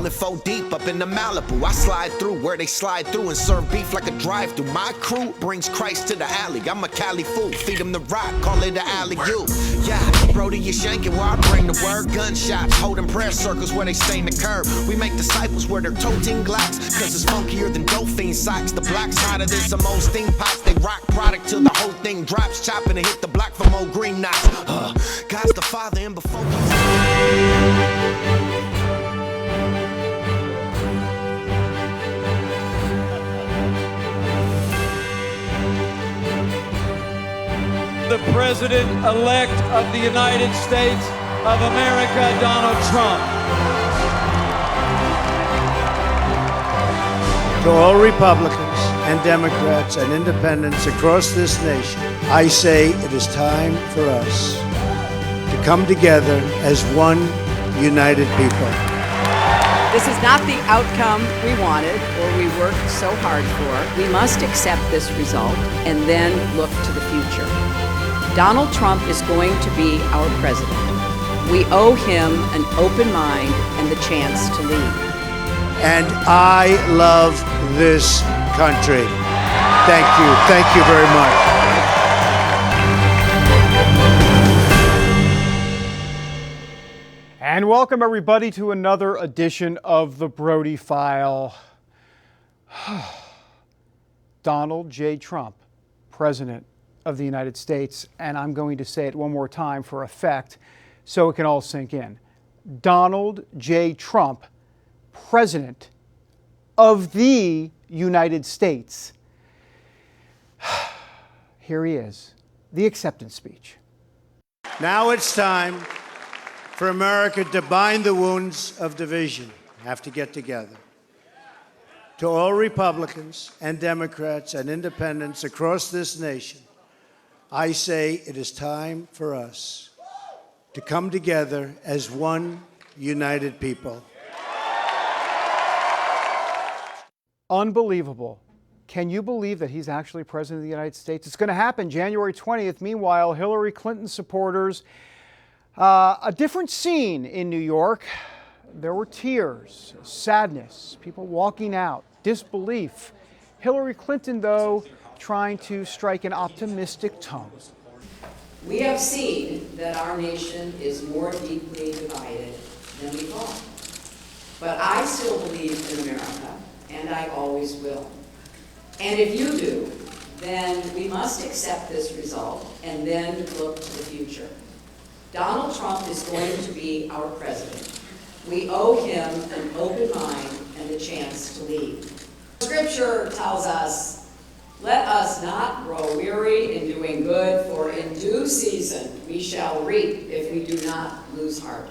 rolling 4 deep up in the Malibu. I slide through where they slide through and serve beef like a drive-through. My crew brings Christ to the alley. I'm a Cali fool, feed him the rock, call it the alley-oop. Yeah, Brody, you shanking where I bring the word. Gunshots, holding prayer circles where they stain the curb. We make disciples where they're toting Glocks, cause it's funkier than dolphin socks. The block's hotter than some old steam pots. They rock product till the whole thing drops, chopping and hit the block for more green knots. God's the Father and before the President-elect of the United States of America, Donald Trump. To all Republicans and Democrats and independents across this nation, I say it is time for us to come together as one united people. This is not the outcome we wanted or we worked so hard for. We must accept this result and then look to the future. Donald Trump is going to be our president. We owe him an open mind and the chance to lead. And I love this country. Thank you. Thank you very much. And welcome everybody to another edition of the Brody File. Donald J. Trump, President of the United States, and I'm going to say it one more time for effect so it can all sink in. Donald J. Trump, President of the United States. Here he is, the acceptance speech. Now it's time for America to bind the wounds of division. Have to get together. To all Republicans and Democrats and independents across this nation, I say it is time for us to come together as one united people. Unbelievable. Can you believe that he's actually president of the United States? It's going to happen January 20th. Meanwhile, Hillary Clinton supporters, a different scene in New York. There were tears, sadness, people walking out, disbelief. Hillary Clinton, though, trying to strike an optimistic tone. We have seen that our nation is more deeply divided than we thought. But I still believe in America, and I always will. And if you do, then we must accept this result and then look to the future. Donald Trump is going to be our president. We owe him an open mind and the chance to lead. Scripture tells us, let us not grow weary in doing good, for in due season we shall reap if we do not lose heart.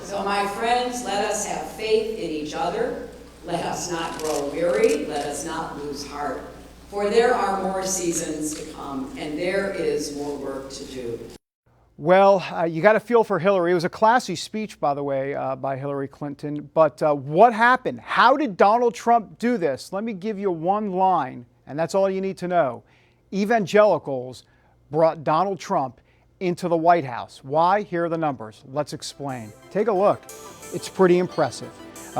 So my friends, let us have faith in each other. Let us not grow weary. Let us not lose heart. For there are more seasons to come, and there is more work to do. Well, you got to feel for Hillary. It was a classy speech, by the way, by Hillary Clinton. But what happened? How did Donald Trump do this? Let me give you one line, and that's all you need to know. Evangelicals brought Donald Trump into the White House. Why? Here are the numbers. Let's explain. Take a look. It's pretty impressive.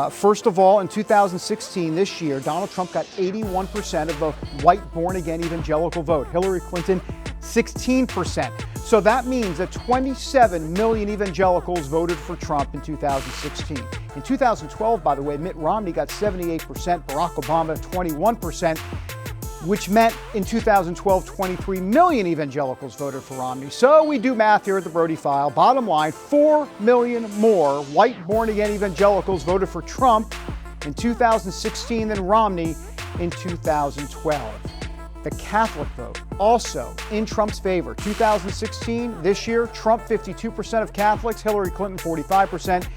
First of all, in 2016, this year, Donald Trump got 81% of the white born-again evangelical vote. Hillary Clinton, 16%. So that means that 27 million evangelicals voted for Trump in 2016. In 2012, by the way, Mitt Romney got 78%, Barack Obama 21%, which meant in 2012, 23 million evangelicals voted for Romney. So we do math here at the Brody File. Bottom line, 4 million more white born-again evangelicals voted for Trump in 2016 than Romney in 2012. The Catholic vote also in Trump's favor. 2016, this year, Trump 52% of Catholics, Hillary Clinton 45%.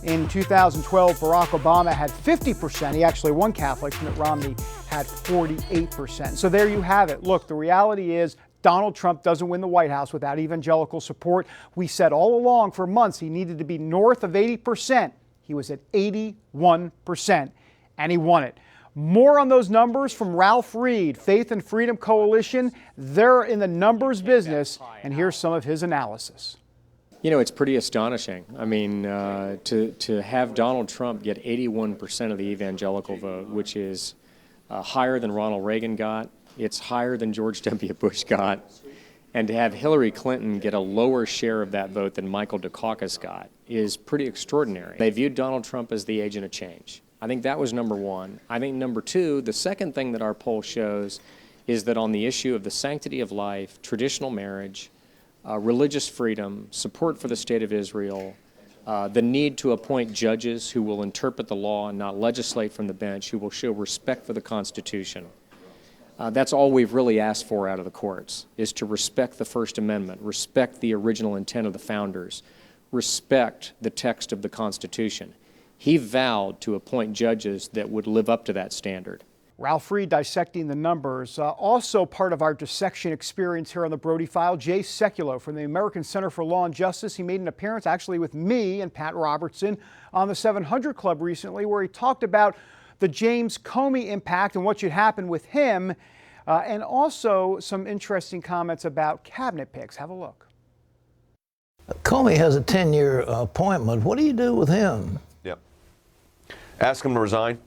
In 2012, Barack Obama had 50%. He actually won Catholics. Mitt Romney had 48%. So there you have it. Look, the reality is Donald Trump doesn't win the White House without evangelical support. We said all along for months he needed to be north of 80%. He was at 81%, and he won it. More on those numbers from Ralph Reed, Faith and Freedom Coalition. They're in the numbers business, and here's some of his analysis. You know, it's pretty astonishing. I mean, to have Donald Trump get 81% of the evangelical vote, which is higher than Ronald Reagan got, it's higher than George W. Bush got, and to have Hillary Clinton get a lower share of that vote than Michael Dukakis got is pretty extraordinary. They viewed Donald Trump as the agent of change. I think that was number one. I think number two, the second thing that our poll shows is that on the issue of the sanctity of life, traditional marriage, religious freedom, support for the state of Israel, the need to appoint judges who will interpret the law and not legislate from the bench, who will show respect for the Constitution. That's all we've really asked for out of the courts, is to respect the First Amendment, respect the original intent of the founders, respect the text of the Constitution. He vowed to appoint judges that would live up to that standard. Ralph Reed dissecting the numbers. Also part of our dissection experience here on the Brody File, Jay Sekulow from the American Center for Law and Justice. He made an appearance actually with me and Pat Robertson on the 700 Club recently, where he talked about the James Comey impact and what should happen with him, and also some interesting comments about cabinet picks. Have a look. Comey has a 10-year appointment. What do you do with him? Yep. Ask him to resign.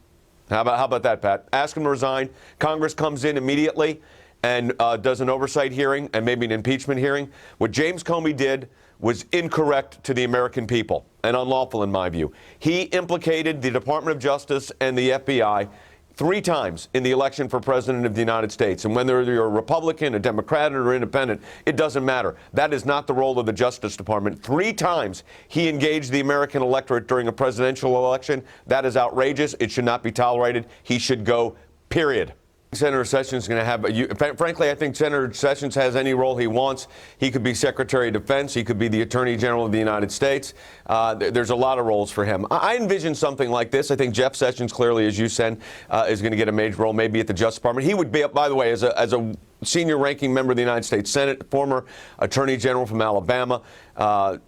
How about that, Pat? Ask him to resign. Congress comes in immediately and does an oversight hearing and maybe an impeachment hearing. What James Comey did was incorrect to the American people and unlawful in my view. He implicated the Department of Justice and the FBI 3 times in the election for President of the United States. And whether you're a Republican, a Democrat, or independent, it doesn't matter. That is not the role of the Justice Department. 3 times he engaged the American electorate during a presidential election. That is outrageous. It should not be tolerated. He should go, period. Senator Sessions is going to have, frankly, I think Senator Sessions has any role he wants. He could be Secretary of Defense. He could be the Attorney General of the United States. There's a lot of roles for him. I envision something like this. I think Jeff Sessions, clearly, as you said, is going to get a major role, maybe at the Justice Department. He would be, by the way, as a senior ranking member of the United States Senate, former Attorney General from Alabama, a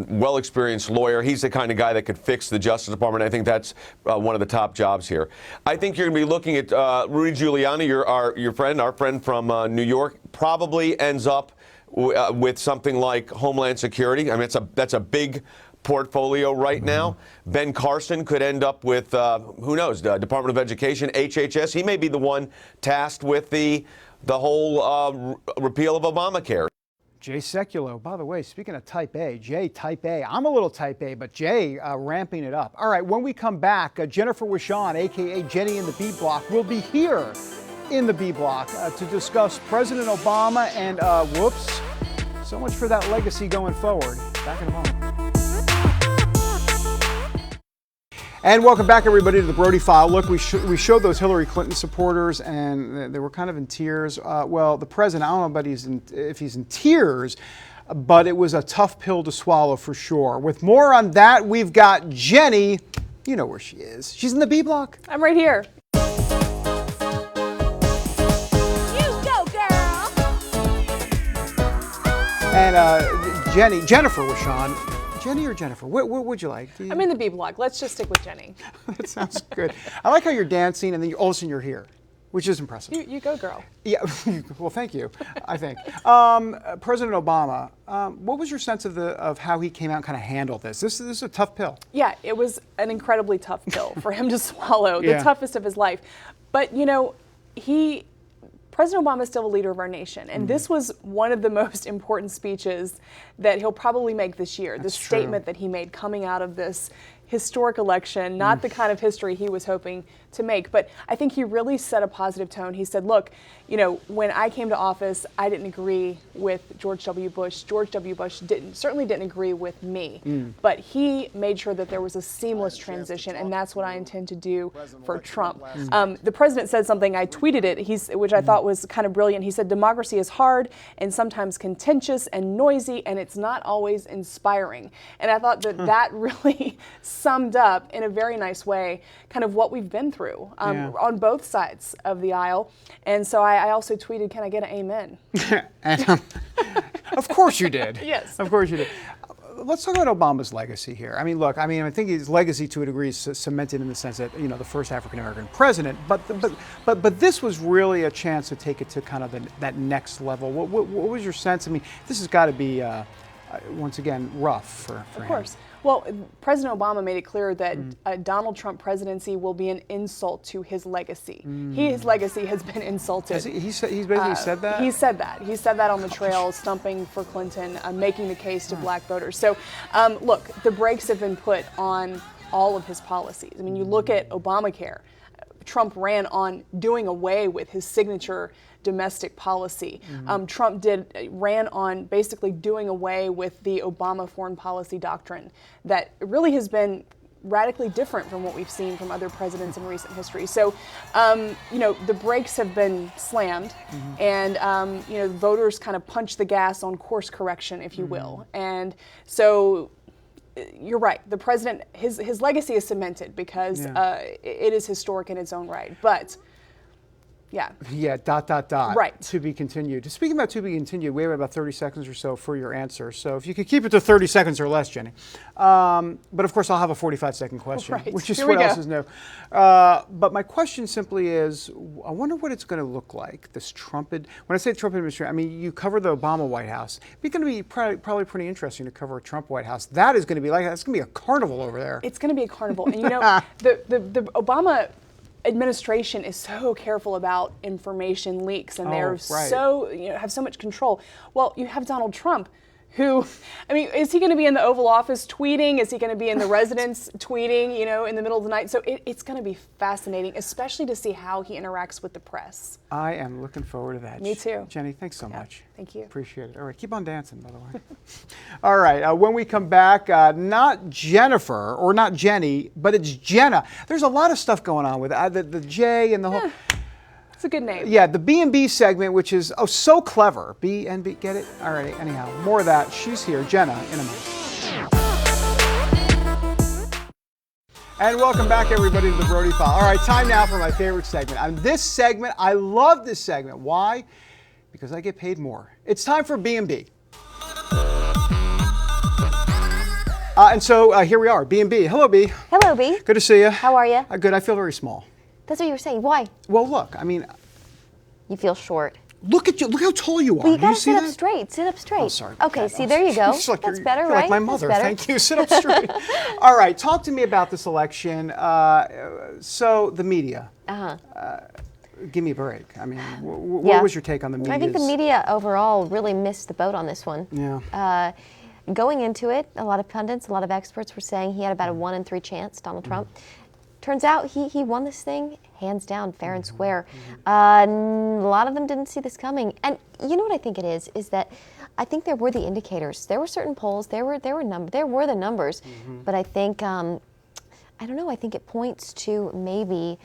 well-experienced lawyer. He's the kind of guy that could fix the Justice Department. I think that's one of the top jobs here. I think you're going to be looking at Rudy Giuliani, our friend from New York, probably ends up with something like Homeland Security. I mean, that's a big portfolio right now. Ben Carson could end up with, who knows, the Department of Education, HHS. He may be the one tasked with the whole repeal of Obamacare. Jay Sekulow, by the way, speaking of type A, Jay type A. I'm a little type A, but Jay ramping it up. All right, when we come back, Jennifer Wishon, a.k.a. Jenny in the B Block, will be here in the B Block to discuss President Obama and, whoops, so much for that legacy going forward. Back in a moment. And welcome back, everybody, to the Brody File. Look, we showed those Hillary Clinton supporters, and they were kind of in tears. Well, the president, I don't know if he's in tears, but it was a tough pill to swallow for sure. With more on that, we've got Jenny. You know where she is. She's in the B Block. I'm right here. You go, girl. And Jennifer Wishon. Jenny or Jennifer? What would you like? I'm in the B Block. Let's just stick with Jenny. That sounds good. I like how you're dancing and then all of a sudden you're here, which is impressive. You go, girl. Yeah, well, thank you, I think. President Obama, what was your sense of how he came out and kind of handled this? This is a tough pill. Yeah, it was an incredibly tough pill for him to swallow, the toughest of his life. But, you know, President Obama is still a leader of our nation, and this was one of the most important speeches that he'll probably make this year. The statement that he made coming out of this historic election, not the kind of history he was hoping to make, but I think he really set a positive tone. He said, look, you know, when I came to office, I didn't agree with George W. Bush. George W. Bush certainly didn't agree with me, but he made sure that there was a seamless transition, and that's what I intend to do for Trump. The president said something, I tweeted it, which I thought was kind of brilliant. He said, democracy is hard and sometimes contentious and noisy, and it's not always inspiring. And I thought that really summed up in a very nice way kind of what we've been through on both sides of the aisle. And so I also tweeted, can I get an amen? And, of course you did. Yes. Of course you did. Let's talk about Obama's legacy here. I mean, look, I think his legacy to a degree is cemented in the sense that, you know, the first African-American president, but this was really a chance to take it to kind of that next level. What was your sense? I mean, this has got to be once again, rough for him. Of course. Well, President Obama made it clear that a Donald Trump presidency will be an insult to his legacy. His legacy has been insulted. He's basically said that? He said that. He said that on the trail, stumping for Clinton, making the case to black voters. So, look, the brakes have been put on all of his policies. I mean, you look at Obamacare. Trump ran on doing away with his signature domestic policy. Trump ran on basically doing away with the Obama foreign policy doctrine that really has been radically different from what we've seen from other presidents in recent history. So, the brakes have been slammed, and voters kind of punched the gas on course correction, if you will. And so, you're right. The president, his legacy is cemented because it is historic in its own right. But yeah. Right. To be continued. Speaking about to be continued, we have about 30 seconds or so for your answer. So if you could keep it to 30 seconds or less, Jenny. But of course, I'll have a 45-second question, which is what else is new. But my question simply is, I wonder what it's going to look like, this Trump, when I say Trump administration, I mean, you cover the Obama White House. It's going to be probably pretty interesting to cover a Trump White House. That is going to be like, that's going to be a carnival over there. It's going to be a carnival. And the Obama administration is so careful about information leaks, and they're so have so much control. Well, you have Donald Trump, who, I mean, is he going to be in the Oval Office tweeting? Is he going to be in the residence tweeting, in the middle of the night? So it's going to be fascinating, especially to see how he interacts with the press. I am looking forward to that. Me too. Jenny, thanks so much. Thank you. Appreciate it. All right, keep on dancing, by the way. All right, when we come back, not Jennifer, or not Jenny, but it's Jenna. There's a lot of stuff going on with the J and the whole... It's a good name. Yeah, the B&B segment, which is, so clever. B&B, get it? All right, anyhow, more of that. She's here, Jenna, in a minute. And welcome back, everybody, to the Brody File. All right, time now for my favorite segment. On this segment, I love this segment. Why? Because I get paid more. It's time for B&B. And so here we are, B&B. Hello, B. Hello, B. Good to see you. How are you? Good. I feel very small. That's what you were saying. Why? Well, look, I mean... You feel short. Look at you. Look how tall you are. Well, you gotta sit up straight. Sit up straight. Oh, sorry. Okay, see, there you go. That's better, right? Like my mother. Thank you. Sit up straight. All right, talk to me about this election. So, the media. Give me a break. I mean, what was your take on the media? I think the media overall really missed the boat on this one. Yeah. Going into it, a lot of pundits, a lot of experts were saying he had about a 1 in 3 chance, Donald Trump. Turns out he won this thing hands down, fair and square. A lot of them didn't see this coming. And you know what I think it is that I think there were the indicators. There were certain polls, there were the numbers, but I think, I don't know, I think it points to maybe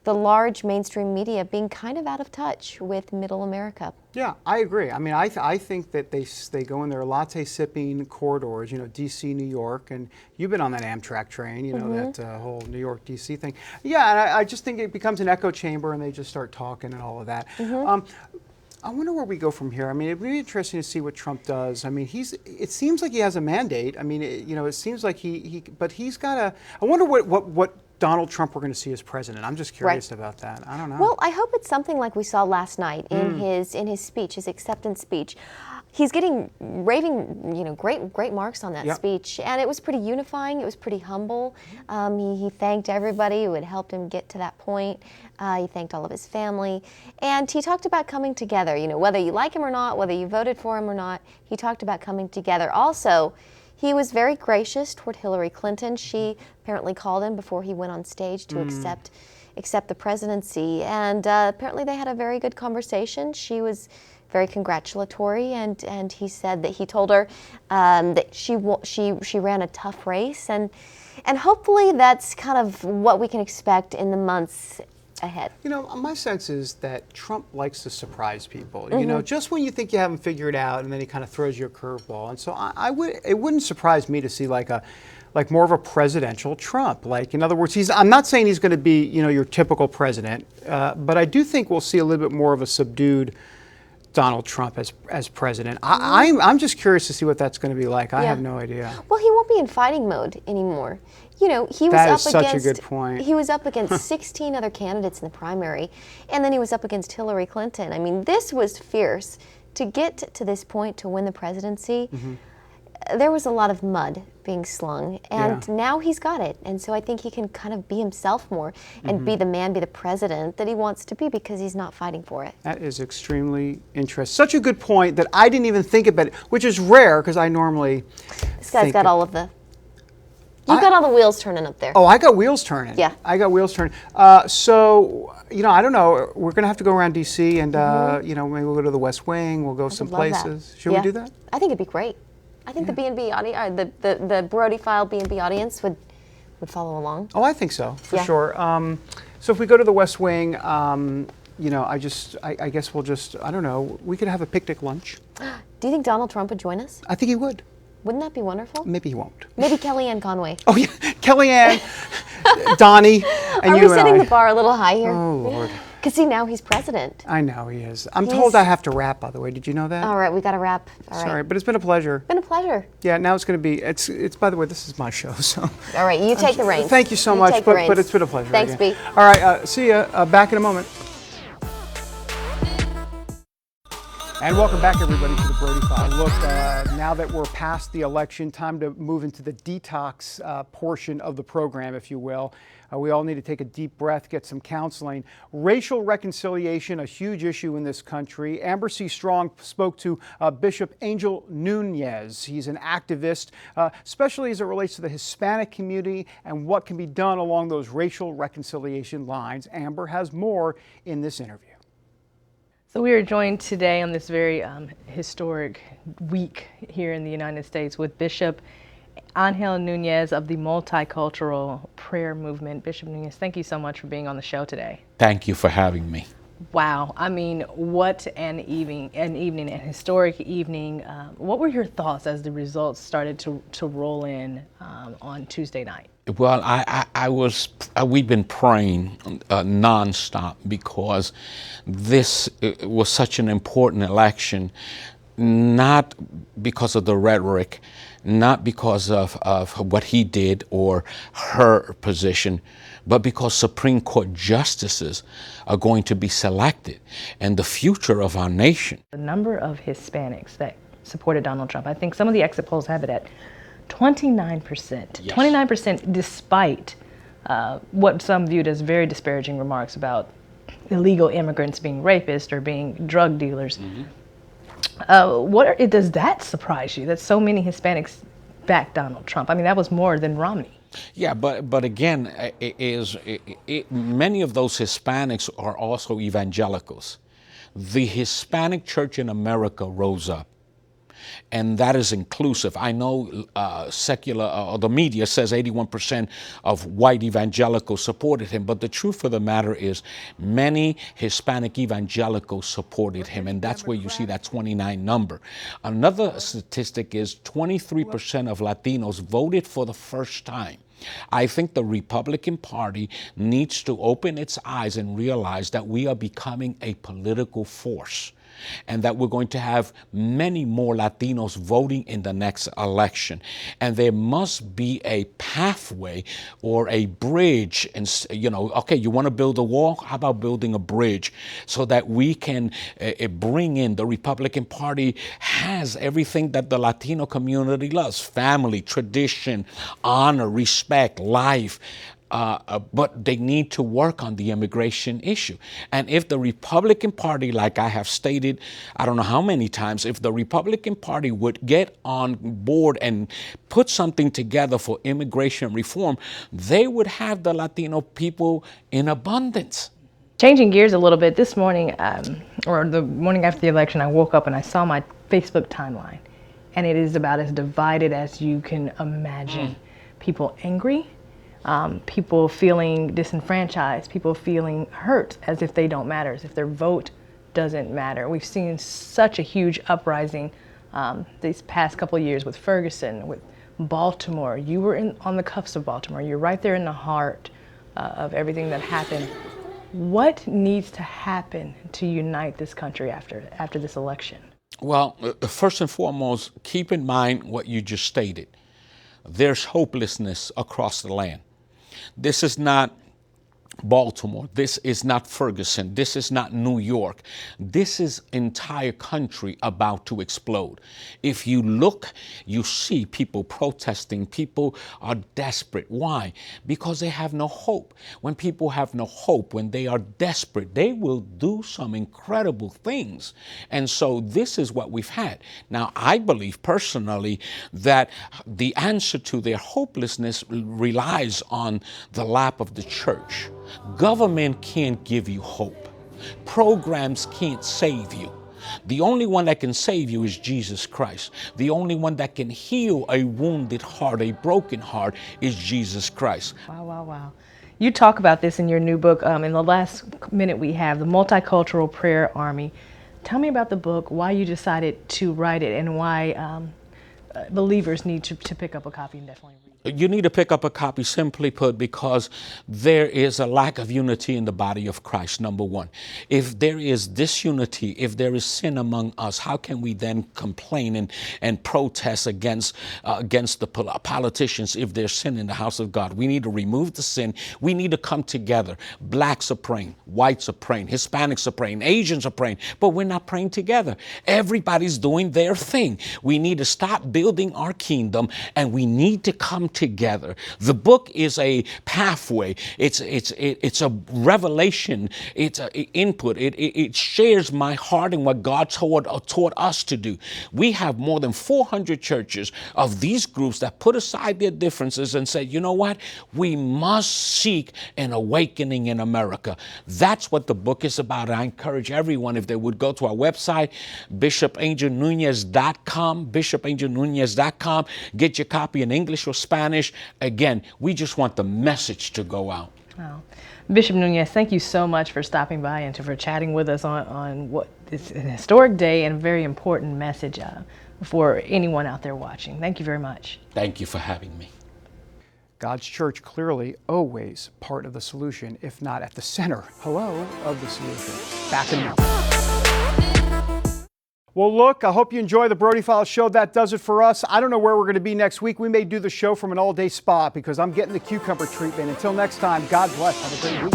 the large mainstream media being kind of out of touch with middle America. Yeah, I agree. I mean, I think that they go in their latte-sipping corridors, D.C., New York, and you've been on that Amtrak train, that whole New York, D.C. thing. Yeah, and I just think it becomes an echo chamber, and they just start talking and all of that. I wonder where we go from here. I mean, it'd be interesting to see what Trump does. I mean, it seems like he has a mandate. I mean, it seems like but he's got a, I wonder what Donald Trump we're going to see as president. I'm just curious about that. I don't know. Well, I hope it's something like we saw last night in his speech, his acceptance speech. He's getting raving, great marks on that speech, and it was pretty unifying. It was pretty humble. He thanked everybody who had helped him get to that point. He thanked all of his family, and he talked about coming together. Whether you like him or not, whether you voted for him or not, he talked about coming together. Also, he was very gracious toward Hillary Clinton. She apparently called him before he went on stage to accept the presidency, and apparently they had a very good conversation. She was very congratulatory, and he said that he told her that she ran a tough race, and hopefully that's kind of what we can expect in the months ahead. My sense is that Trump likes to surprise people. Just when you think you haven't figured it out, and then he kind of throws you a curveball. And so it wouldn't surprise me to see like more of a presidential Trump. Like, in other words, I'm not saying he's going to be your typical president, but I do think we'll see a little bit more of a subdued Donald Trump as president. I'm just curious to see what that's going to be like. I have no idea. Well, he won't be in fighting mode anymore. He was that up is such a good point. He was up against 16 other candidates in the primary, and then he was up against Hillary Clinton. I mean, this was fierce. To get to this point, to win the presidency, there was a lot of mud being slung, and now he's got it. And so I think he can kind of be himself more and be the man, be the president that he wants to be, because he's not fighting for it. That is extremely interesting. Such a good point that I didn't even think about it, which is rare because I normally This guy's got all of the... You've got all the wheels turning up there. Oh, I got wheels turning. Yeah. I got wheels turning. So, you know, I don't know. We're going to have to go around D.C. and, you know, maybe we'll go to the West Wing. We'll go some places. Should we do that? I think it'd be great. I think the B&B audience, the Brody File B&B audience would follow along. Oh, I think so, for sure. So if we go to the West Wing, you know, I guess we'll just, I don't know, we could have a picnic lunch. Do you think Donald Trump would join us? I think he would. Wouldn't that be wonderful? Maybe he won't. Maybe Kellyanne Conway. Oh, yeah. Kellyanne, Donnie, and Are you we setting the bar a little high here? Oh, Lord. Because see, now he's president. I know he is. I'm told I have to wrap, by the way. Did you know that? All right, we got to wrap. All right. Sorry, but it's been a pleasure. Been a pleasure. Yeah, now it's going to be, it's. By the way, this is my show, so. All right, you take the reins. Thank you so much, but it's been a pleasure. Thanks, again. B. All right, see ya. Back in a moment. And welcome back, everybody, to the Brody File. Look, now that we're past the election, time to move into the detox portion of the program, if you will. We all need to take a deep breath, get some counseling. Racial reconciliation, a huge issue in this country. Amber C. Strong spoke to Bishop Angel Nunez. He's an activist, especially as it relates to the Hispanic community and what can be done along those racial reconciliation lines. Amber has more in this interview. So we are joined today on this very historic week here in the United States with Bishop Angel Nunez of the Multicultural Prayer Movement. Bishop Nunez, thank you so much for being on the show today. Thank you for having me. Wow, I mean, what an historic evening. What were your thoughts as the results started to roll in on Tuesday night? Well, we've been praying nonstop because this was such an important election, not because of the rhetoric, not because of what he did or her position, but because Supreme Court justices are going to be selected and the future of our nation. The number of Hispanics that supported Donald Trump, I think some of the exit polls have it at 29%. Yes. 29% despite what some viewed as very disparaging remarks about illegal immigrants being rapists or being drug dealers. Mm-hmm. Does that surprise you that so many Hispanics backed Donald Trump? I mean, that was more than Romney. Yeah, but again, many of those Hispanics are also evangelicals. The Hispanic church in America rose up, and that is inclusive. I know the media says 81% of white evangelicals supported him, but the truth of the matter is many Hispanic evangelicals supported him, and that's where you see that 29 number. Another statistic is 23% of Latinos voted for the first time. I think the Republican Party needs to open its eyes and realize that we are becoming a political force, and that we're going to have many more Latinos voting in the next election. And there must be a pathway or a bridge. And, you know, okay, you want to build a wall? How about building a bridge so that we can bring in, the Republican Party has everything that the Latino community loves: family, tradition, honor, respect, life. But they need to work on the immigration issue. And if the Republican Party, like I have stated, I don't know how many times, if the Republican Party would get on board and put something together for immigration reform, they would have the Latino people in abundance. Changing gears a little bit, this morning, or the morning after the election, I woke up and I saw my Facebook timeline. And it is about as divided as you can imagine. People angry. People feeling disenfranchised, people feeling hurt as if they don't matter, as if their vote doesn't matter. We've seen such a huge uprising these past couple of years with Ferguson, with Baltimore. You were on the cuffs of Baltimore. You're right there in the heart of everything that happened. What needs to happen to unite this country after this election? Well, first and foremost, keep in mind what you just stated. There's hopelessness across the land. This is not Baltimore. This is not Ferguson. This is not New York. This is entire country about to explode. If you look, you see people protesting. People are desperate. Why? Because they have no hope. When people have no hope, when they are desperate, they will do some incredible things. And so this is what we've had. Now, I believe personally that the answer to their hopelessness relies on the lap of the church. Government can't give you hope. Programs can't save you. The only one that can save you is Jesus Christ. The only one that can heal a wounded heart, a broken heart, is Jesus Christ. Wow, wow, wow. You talk about this in your new book. In the last minute we have, The Multicultural Prayer Army. Tell me about the book, why you decided to write it, and why believers need to pick up a copy and definitely read it. You need to pick up a copy, simply put, because there is a lack of unity in the body of Christ, number one. If there is disunity, if there is sin among us, how can we then complain and protest against the politicians if there's sin in the house of God? We need to remove the sin. We need to come together. Blacks are praying, whites are praying, Hispanics are praying, Asians are praying, but we're not praying together. Everybody's doing their thing. We need to stop building our kingdom, and we need to come together. The book is a pathway. It's a revelation. It's an input. It shares my heart and what God taught us to do. We have more than 400 churches of these groups that put aside their differences and said, you know what? We must seek an awakening in America. That's what the book is about. I encourage everyone, if they would go to our website, bishopangelnunez.com, bishopangelnunez.com, get your copy in English or Spanish. Again, we just want the message to go out. Wow. Bishop Nunez, thank you so much for stopping by and for chatting with us on what is an historic day and a very important message for anyone out there watching. Thank you very much. Thank you for having me. God's church clearly always part of the solution, if not at the center, of the solution. Back in a moment. Well, look, I hope you enjoy the Brody File show. That does it for us. I don't know where we're going to be next week. We may do the show from an all-day spa because I'm getting the cucumber treatment. Until next time, God bless. Have a great week.